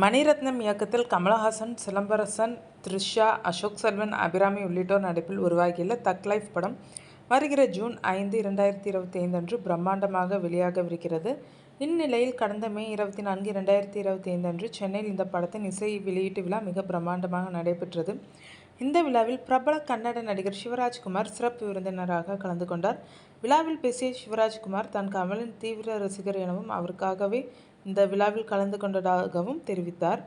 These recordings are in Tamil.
மணிரத்னம் இயக்கத்தில் கமலஹாசன், சிலம்பரசன், த்ரிஷா, அசோக் செல்வன், அபிராமி உள்ளிட்டோர் நடிப்பில் உருவாகியுள்ள தக் லைஃப் படம் வருகிற ஜூன் 5, 2025 அன்று பிரம்மாண்டமாக வெளியாகவிருக்கிறது. இந்நிலையில் கடந்த மே 24, 2025 அன்று சென்னையில் இந்த படத்தின் இசை வெளியீட்டு விழா மிக பிரம்மாண்டமாக நடைபெற்றது. இந்த விழாவில் பிரபல கன்னட நடிகர் சிவராஜ்குமார் சிறப்பு விருந்தினராக கலந்து கொண்டார். விழாவில் பேசிய சிவராஜ்குமார் தான் கமலின் தீவிர ரசிகர் எனவும் அவருக்காகவே இந்த விழாவில் கலந்து கொண்டதாகவும் தெரிவித்தார்.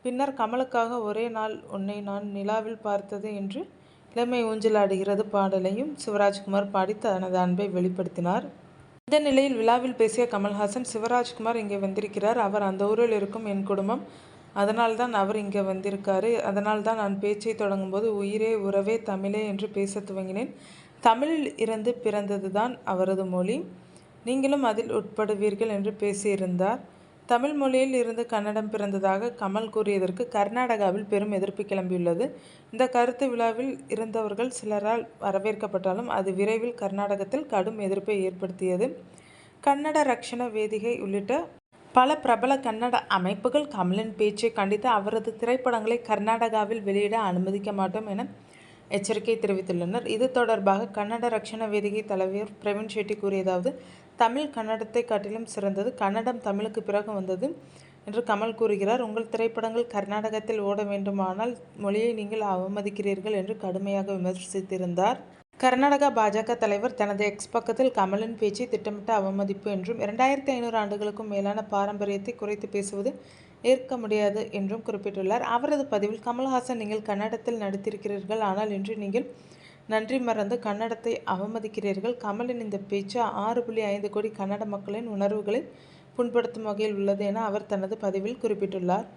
பின்னர் கமலுக்காக ஒரே நாள் உன்னை நான் நிலாவில் பார்த்தது என்று இளமை ஊஞ்சலாடுகிறது பாடலையும் சிவராஜ்குமார் பாடி தனது அன்பை வெளிப்படுத்தினார். இந்த நிலையில் விழாவில் பேசிய கமல்ஹாசன், சிவராஜ்குமார் இங்கே வந்திருக்கிறார். அவர் அந்த ஊரில் இருக்கும் என் குடும்பம். அதனால்தான் அவர் இங்கே வந்திருக்காரு. அதனால்தான் நான் பேச்சை தொடங்கும்போது உயிரே உறவே தமிழே என்று பேச துவங்கினேன். தமிழில் இருந்து பிறந்தது தான் அவரது மொழி. நீங்களும் அதில் உட்படுவீர்கள் என்று பேசியிருந்தார். தமிழ் மொழியில் இருந்து கன்னடம் பிறந்ததாக கமல் கூறியதற்கு கர்நாடகாவில் பெரும் எதிர்ப்பு கிளம்பியுள்ளது. இந்த கருத்து விழாவில் இருந்தவர்கள் சிலரால் வரவேற்கப்பட்டாலும் அது விரைவில் கர்நாடகத்தில் கடும் எதிர்ப்பை ஏற்படுத்தியது. கன்னட ரக்ஷண வேதிகை உள்ளிட்ட பல பிரபல கன்னட அமைப்புகள் கமலின் பேச்சை கண்டித்து அவரது திரைப்படங்களை கர்நாடகாவில் வெளியிட அனுமதிக்க மாட்டோம் என எச்சரிக்கை தெரிவித்துள்ளனர். இது தொடர்பாக கன்னட ரக்ஷண வேதிகை தலைவர் பிரவீன் ஷெட்டி கூறியதாவது: தமிழ் கன்னடத்தை காட்டிலும் சிறந்தது. கன்னடம் தமிழுக்கு பிறகு வந்தது என்று கமல் கூறுகிறார். உங்கள் திரைப்படங்கள் கர்நாடகத்தில் ஓட வேண்டுமானால் மொழியை நீங்கள் அவமதிக்கிறீர்கள் என்று கடுமையாக விமர்சித்திருந்தார். கர்நாடகா பாஜக தலைவர் தனது எக்ஸ் பக்கத்தில் கமலின் பேச்சை திட்டமிட்ட அவமதிப்பு என்றும் 2500 ஆண்டுகளுக்கும் மேலான பாரம்பரியத்தை குறைத்து பேசுவது ஏற்க முடியாது என்றும் குறிப்பிட்டுள்ளார். அவரது பதிவில் கமல்ஹாசன், நீங்கள் கன்னடத்தில் நடித்திருக்கிறீர்கள், ஆனால் இன்று நீங்கள் நன்றி மறந்து கன்னடத்தை அவமதிக்கிறீர்கள். கமலின் இந்த பேச்சு 6.5 கோடி கன்னட மக்களின் உணர்வுகளை புண்படுத்தும் வகையில் உள்ளது என அவர் தனது பதிவில் குறிப்பிட்டுள்ளார்.